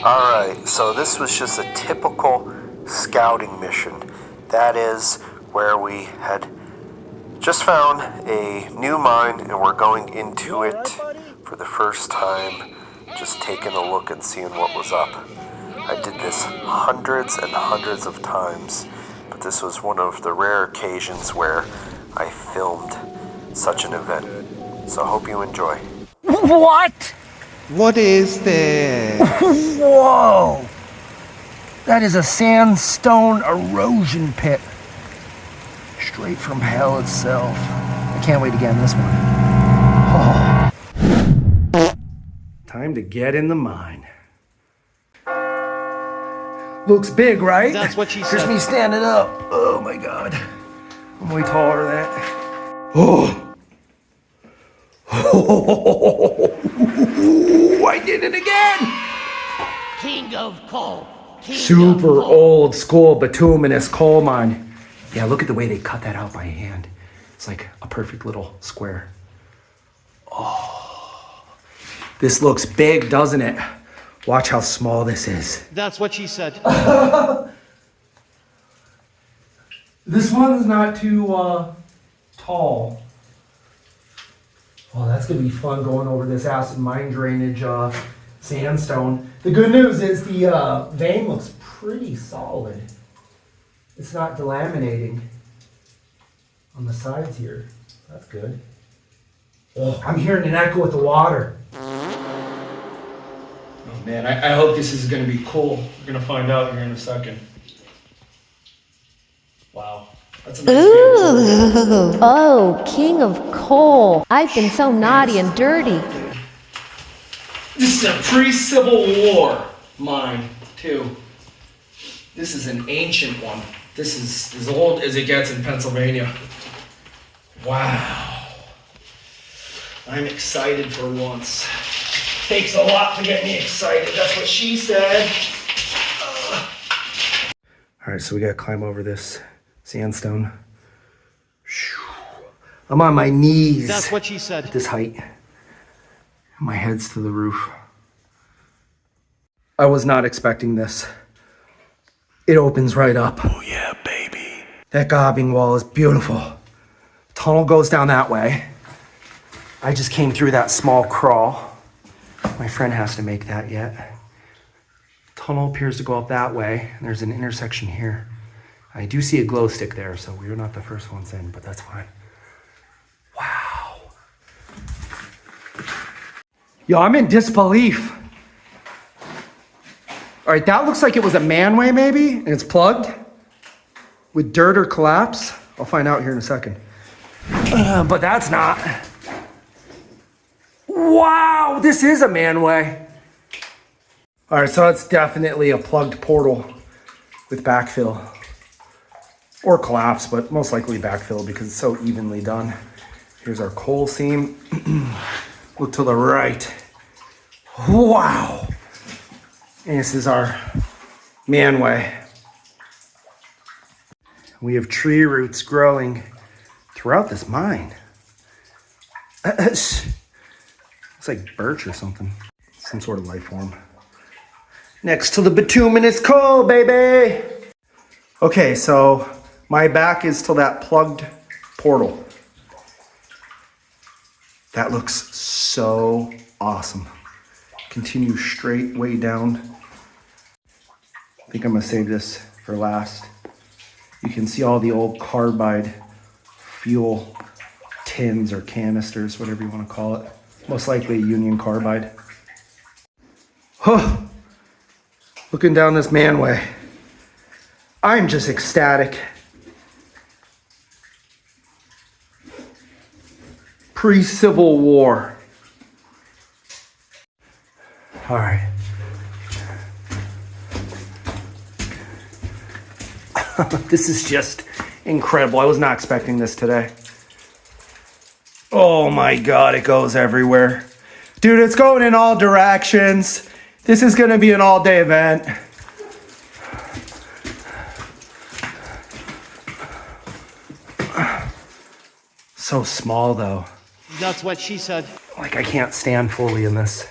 Alright, so this was just a typical scouting mission. That is where we had just found a new mine and we're going into it for the first time, just taking a look and seeing what was up. I did this hundreds and hundreds of times, but this was one of the rare occasions where I filmed such an event. So I hope you enjoy. What? What is this? Whoa! That is a sandstone erosion pit. Straight from hell itself. I can't wait to get in this one. Oh. Time to get in the mine. Looks big, right? That's what she said. Here's me standing up. Oh my God. I'm way taller than that. Oh. Oh, I did it again! King of coal. Super old school bituminous coal mine. Yeah, look at the way they cut that out by hand. It's like a perfect little square. Oh, this looks big, doesn't it? Watch how small this is. That's what she said. This one's not too tall. Oh, that's gonna be fun going over this acid mine drainage sandstone. The good news is the vein looks pretty solid. It's not delaminating on the sides here. That's good. Oh, I'm hearing an echo with the water. Oh man, I hope this is gonna be cool. We're gonna find out here in a second. Wow. That's a nice view. Ooh, oh, king of coal. I've been so naughty and dirty. This is a pre-Civil War mine, too. This is an ancient one. This is as old as it gets in Pennsylvania. Wow. I'm excited for once. Takes a lot to get me excited. That's what she said. All right, so we gotta climb over this sandstone. I'm on my knees. That's what she said. At this height. My head's to the roof. I was not expecting this. It opens right up. Oh yeah, baby. That gobbing wall is beautiful. Tunnel goes down that way. I just came through that small crawl. My friend has to make that yet. Tunnel appears to go up that way. And there's an intersection here. I do see a glow stick there, so we're not the first ones in, but that's fine. Wow. Yo, I'm in disbelief. All right, that looks like it was a manway maybe, and it's plugged with dirt or collapse. I'll find out here in a second. But that's not. Wow, this is a manway. All right, so it's definitely a plugged portal with backfill. Or collapse, but most likely backfill because it's so evenly done. Here's our coal seam. Look to the right. Wow. And this is our manway. We have tree roots growing throughout this mine. It's like birch or something. Some sort of life form. Next to the bituminous coal, baby. Okay, so my back is to that plugged portal. That looks so awesome. Continue straight way down. I think I'm gonna save this for last. You can see all the old carbide fuel tins or canisters, whatever you want to call it. Most likely Union Carbide. Huh. Looking down this manway. I'm just ecstatic. Pre-Civil War. All right. This is just incredible. I was not expecting this today. Oh my God, it goes everywhere. Dude, it's going in all directions. This is gonna be an all-day event. So small though. That's what she said. Like I can't stand fully in this.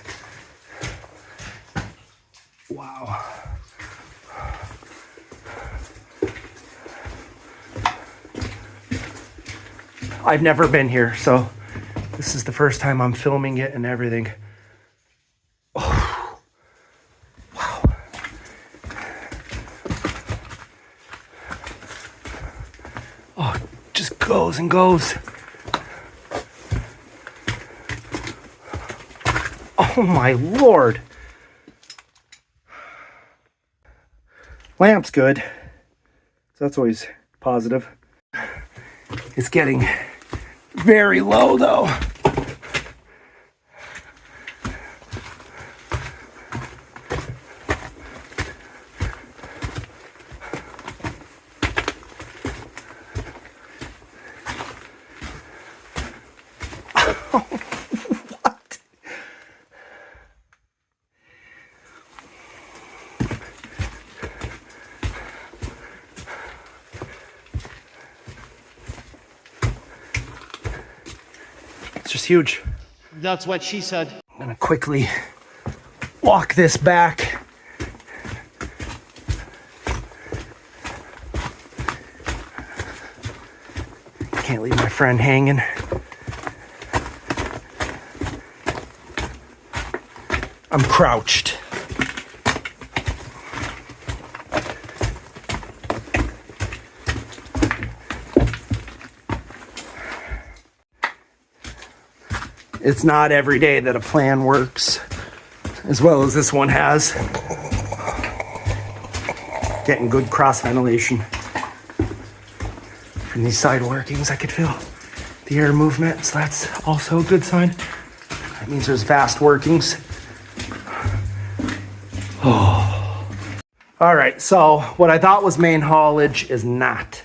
Wow. I've never been here, so this is the first time I'm filming it and everything. Oh, wow. Oh, it just goes and goes. Oh my Lord. Lamp's good. So that's always positive. It's getting very low though. What? It's just huge. That's what she said. I'm gonna quickly walk this back. Can't leave my friend hanging. I'm crouched. It's not every day that a plan works as well as this one has. Getting good cross ventilation from these side workings. I could feel the air movement, so that's also a good sign. That means there's vast workings. Oh. All right, so what I thought was main haulage is not.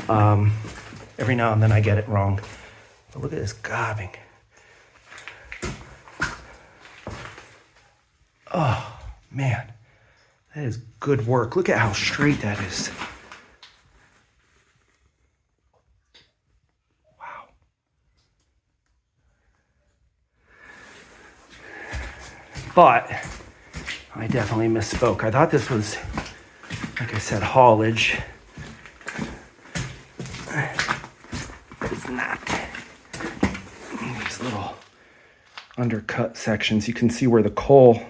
Every now and then I get it wrong. But look at this gobbing. Oh, man. That is good work. Look at how straight that is. Wow. But I definitely misspoke. I thought this was, like I said, haulage. It's not. These little undercut sections. You can see where the coal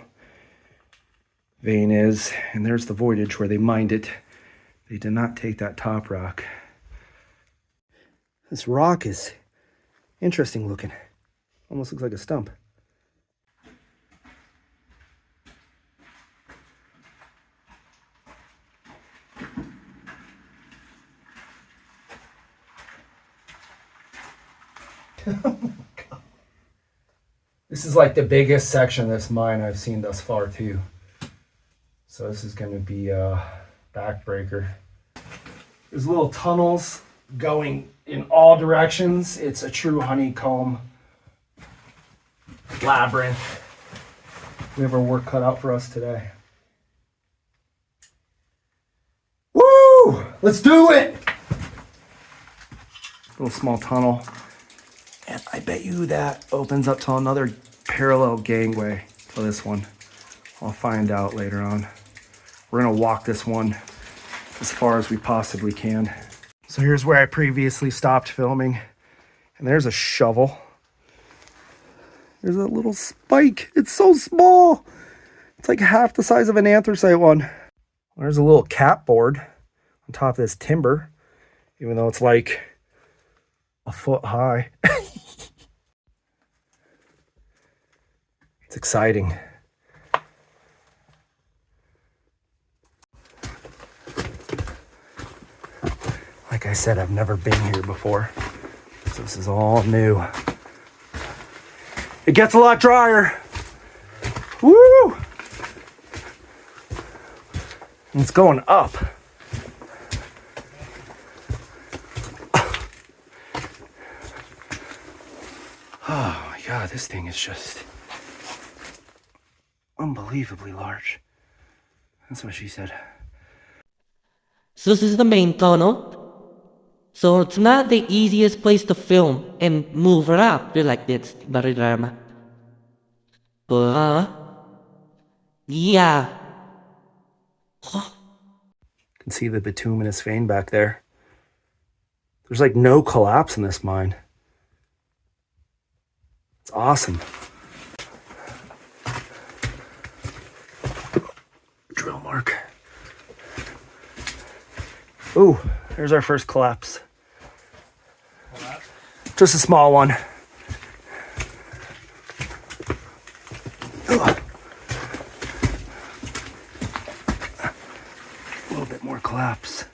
vein is, and there's the voidage where they mined it. They did not take that top rock. This rock is interesting looking. Almost looks like a stump. This is like the biggest section of this mine I've seen thus far too. So this is going to be a backbreaker. There's little tunnels going in all directions. It's a true honeycomb labyrinth. We have our work cut out for us today. Woo! Let's do it! Little small tunnel. And I bet you that opens up to another parallel gangway to this one. I'll find out later on. We're gonna walk this one as far as we possibly can. So here's where I previously stopped filming. And there's a shovel. There's a little spike. It's so small. It's like half the size of an anthracite one. There's a little cap board on top of this timber, even though it's like a foot high. It's exciting. Like I said, I've never been here before, so this is all new. It gets a lot drier. Woo! And it's going up. Oh my God, this thing is just unbelievably large. That's what she said. So this is the main tunnel. So it's not the easiest place to film and move around like this, very drama. But yeah. You can see the bituminous vein back there. There's like no collapse in this mine. It's awesome. Drill mark. Ooh, there's our first collapse. Just a small one. A little bit more collapse.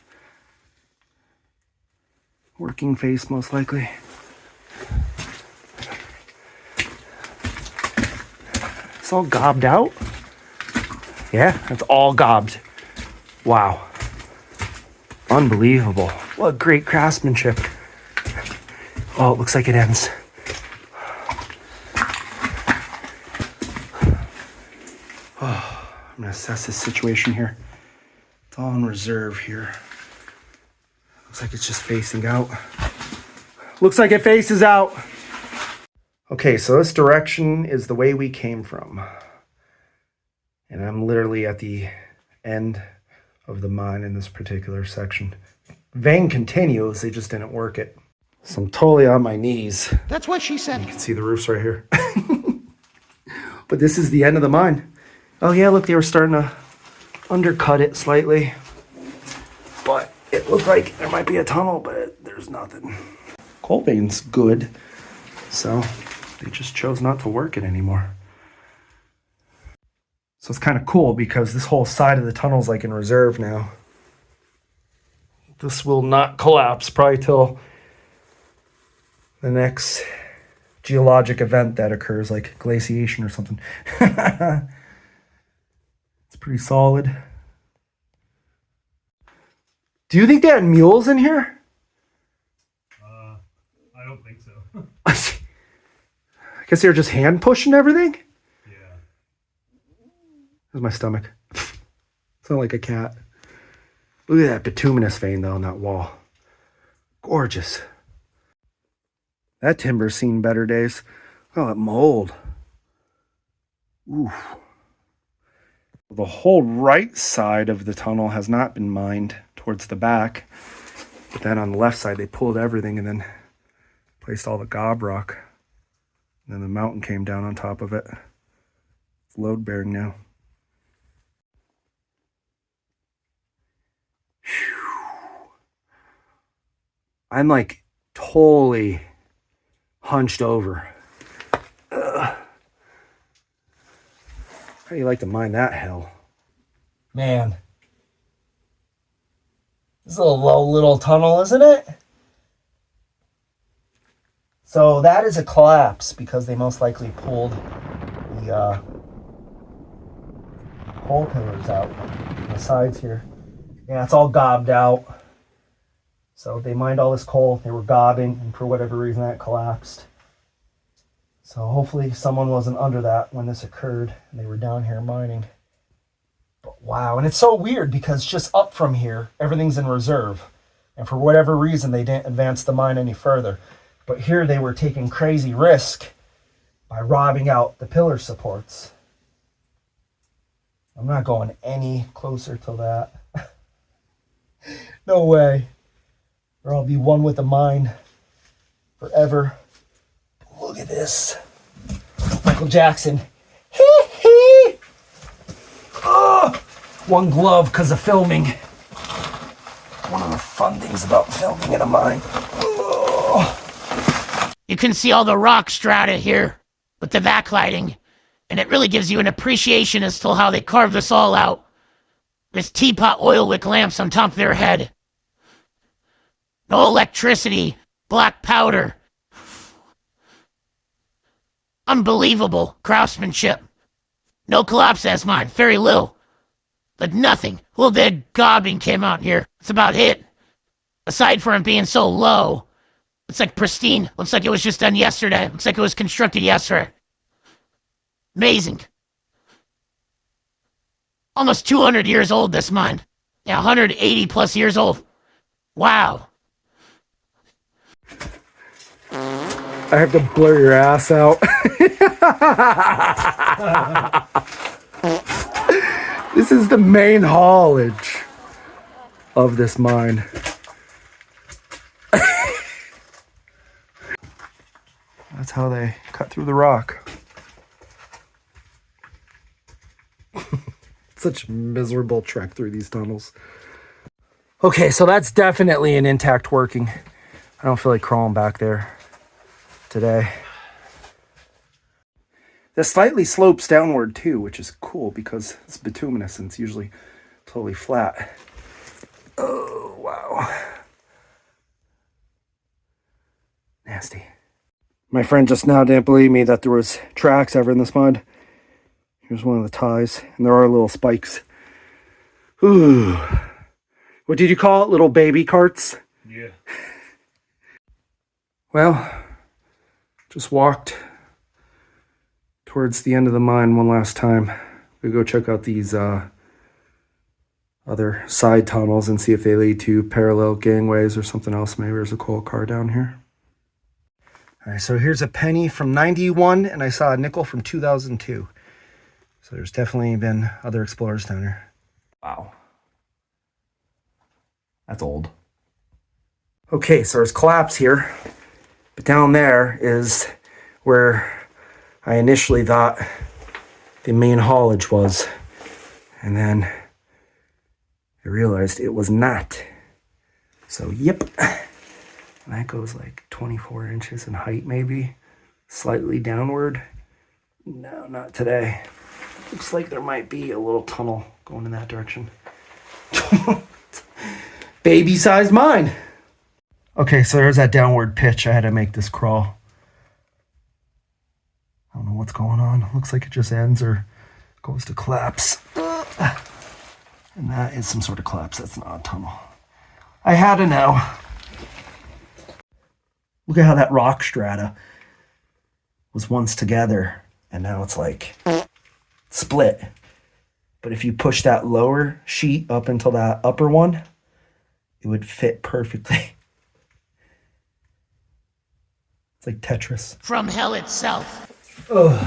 Working face, most likely. It's all gobbed out. Yeah, it's all gobbed. Wow. Unbelievable. What great craftsmanship. Oh, it looks like it ends. Oh, I'm gonna assess this situation here. It's all in reserve here. Looks like it's just facing out. Looks like it faces out. Okay, so this direction is the way we came from. And I'm literally at the end of the mine in this particular section. Vein continues, they just didn't work it. So I'm totally on my knees. That's what she said. You can see the roofs right here. But this is the end of the mine. Oh yeah, look, they were starting to undercut it slightly. But it looked like there might be a tunnel, but there's nothing. Coal vein's good, so they just chose not to work it anymore. So it's kind of cool because this whole side of the tunnel is like in reserve now. This will not collapse probably till the next geologic event that occurs, like glaciation or something. It's pretty solid. Do you think they had mules in here? I don't think so. I guess they were just hand pushing everything? Yeah. There's my stomach. Sound like a cat. Look at that bituminous vein though on that wall. Gorgeous. That timber's seen better days. Oh, that mold. Oof. The whole right side of the tunnel has not been mined towards the back. But then on the left side, they pulled everything and then placed all the gob rock. And then the mountain came down on top of it. It's load bearing now. Whew. I'm like totally hunched over. Ugh. How do you like to mine that hell? Man. This is a low little tunnel, isn't it? So that is a collapse because they most likely pulled the pole pillars out on the sides here. Yeah, it's all gobbed out. So they mined all this coal, they were gobbing, and for whatever reason that collapsed. So hopefully someone wasn't under that when this occurred and they were down here mining. But wow, and it's so weird because just up from here, everything's in reserve. And for whatever reason, they didn't advance the mine any further. But here they were taking crazy risk by robbing out the pillar supports. I'm not going any closer to that. No way. Or I'll be one with the mine forever. Look at this. Michael Jackson. Hee hee. Oh, one glove because of filming. One of the fun things about filming in a mine. Oh. You can see all the rock strata here with the backlighting, and it really gives you an appreciation as to how they carved this all out. This teapot oil wick lamps on top of their head. No electricity, black powder. Unbelievable craftsmanship. No collapse as mine, very little. But nothing. A little bit of gobbing came out here. That's about it. Aside from it being so low, it's like pristine. Looks like it was just done yesterday. Looks like it was constructed yesterday. Amazing. Almost 200 years old, this mine. Yeah, 180 plus years old. Wow. I have to blur your ass out. This is the main haulage of this mine. how they cut through the rock. Such a miserable trek through these tunnels. Okay, so that's definitely an intact working. I don't feel like crawling back there today. This slightly slopes downward too, which is cool because it's bituminous and it's usually totally flat. Oh, wow. Nasty. My friend just now didn't believe me that there was tracks ever in this mud. Here's one of the ties, and there are little spikes. Ooh. What did you call it? Little baby carts? Yeah. Well, just walked towards the end of the mine one last time. We go check out these other side tunnels and see if they lead to parallel gangways or something else. Maybe there's a coal car down here. All right, so here's a penny from 91, and I saw a nickel from 2002. So there's definitely been other explorers down here. Wow. That's old. Okay, so there's collapse here. But down there is where I initially thought the main haulage was. And then I realized it was not. So, yep. And that goes like 24 inches in height, maybe. Slightly downward. No, not today. Looks like there might be a little tunnel going in that direction. Baby-sized mine. Okay, so there's that downward pitch. I had to make this crawl. I don't know what's going on. Looks like it just ends or goes to collapse. And that is some sort of collapse. That's not a tunnel. I had to know. Look at how that rock strata was once together and now it's like split. But if you push that lower sheet up until that upper one, it would fit perfectly. It's like Tetris. From hell itself. Oh,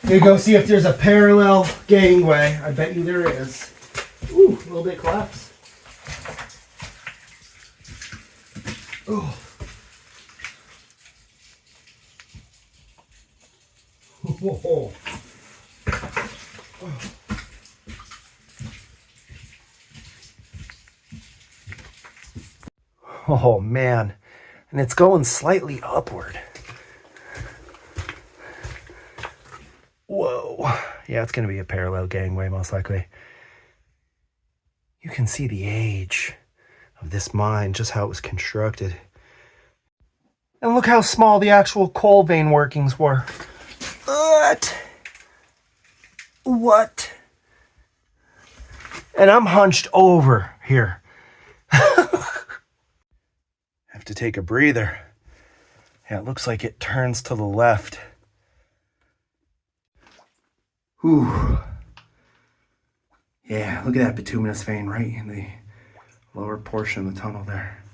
here, go see if there's a parallel gangway. I bet you there is. Ooh, a little bit collapse. Oh. Whoa. Oh man, and it's going slightly upward. Whoa. Yeah, it's going to be a parallel gangway most likely. You can see the age of this mine, just how it was constructed. And look how small the actual coal vein workings were. What? And I'm hunched over here. Have to take a breather. Yeah, it looks like it turns to the left. Whew. Yeah, look at that bituminous vein right in the lower portion of the tunnel there.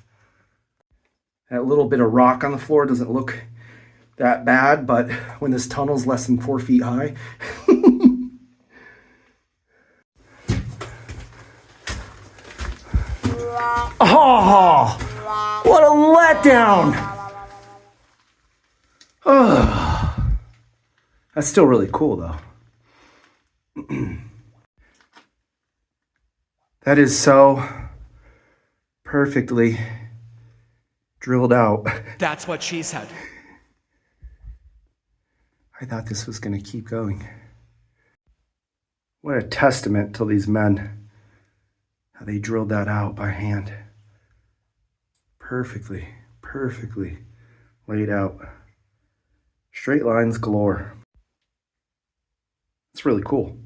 That little bit of rock on the floor doesn't look that bad, but when this tunnel's less than 4 feet high. Oh, what a letdown. Oh, that's still really cool though. That is so perfectly drilled out. That's what she said. I thought this was going to keep going. What a testament to these men. How they drilled that out by hand. Perfectly laid out. Straight lines galore. It's really cool.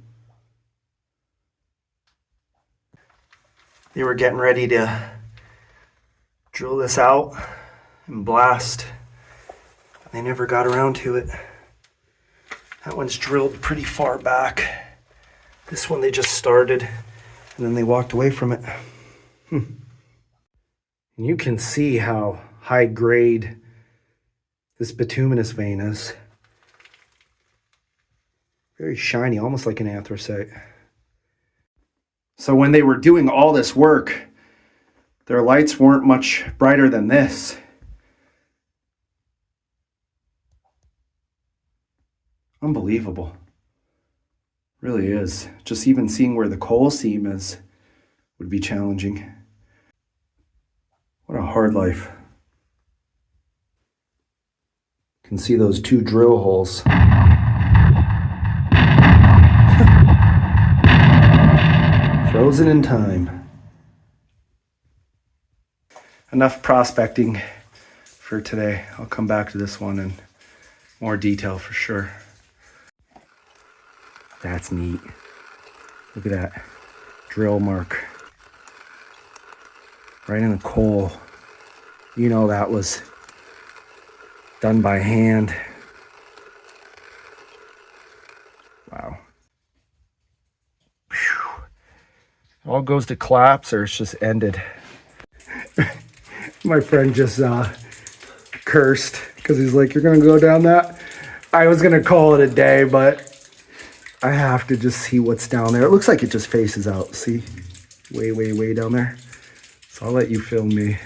They were getting ready to drill this out and blast. They never got around to it. That one's drilled pretty far back. This one they just started and then they walked away from it. And you can see how high grade this bituminous vein is. Very shiny, almost like an anthracite. So when they were doing all this work, their lights weren't much brighter than this. Unbelievable. Really is. Just even seeing where the coal seam is would be challenging. What a hard life. You can see those 2 drill holes. Frozen in time. Enough prospecting for today. I'll come back to this one in more detail for sure. That's neat. Look at that drill mark. Right in the coal. You know that was done by hand. Wow. Whew. It all goes to collapse or it's just ended. My friend just cursed because he's like, you're gonna go down that? I was gonna call it a day, but I have to just see what's down there. It looks like it just faces out. See? Way, way, way down there. So I'll let you film me.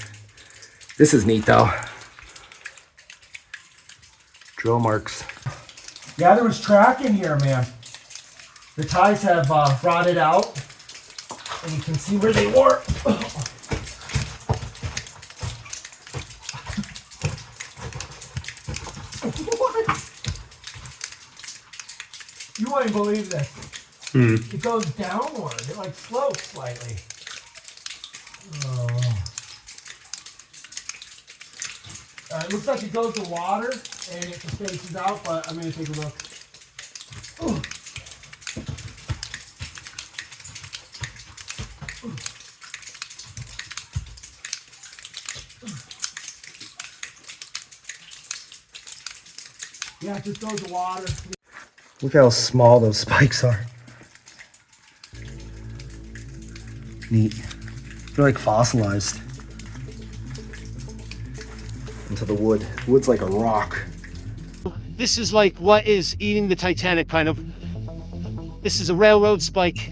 This is neat though. Drill marks. Yeah, there was track in here, man. The ties have rotted out. And you can see where they were. What? You wouldn't believe this. It goes downward. It like slopes slightly. Oh. It looks like it goes to water and it just faces out, but I'm going to take a look. Ooh. Yeah, it just goes to water. Look how small those spikes are. Neat. They're like fossilized into the wood. Wood's like a rock. This is like what is eating the Titanic, kind of. This is a railroad spike.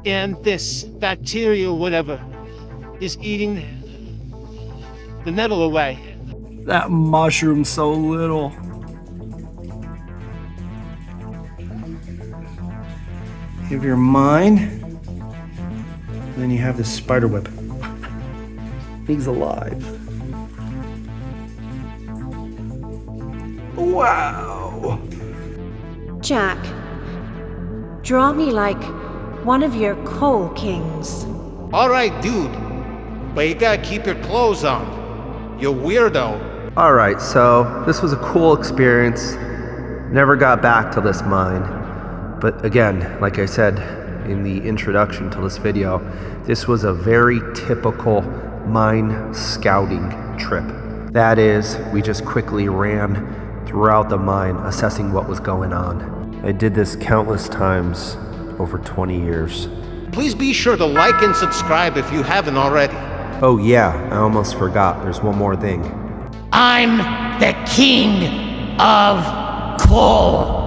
And this bacteria, whatever, is eating the metal away. That mushroom's so little. You have your mine, and then you have this spider web. He's alive. Wow. Jack, draw me like one of your coal kings. Alright, dude. But you gotta keep your clothes on. You weirdo. Alright, so this was a cool experience. Never got back to this mine. But again, like I said in the introduction to this video, this was a very typical mine scouting trip. That is, we just quickly ran throughout the mine, assessing what was going on. I did this countless times over 20 years. Please be sure to like and subscribe if you haven't already. Oh yeah, I almost forgot. There's one more thing. I'm the king of coal.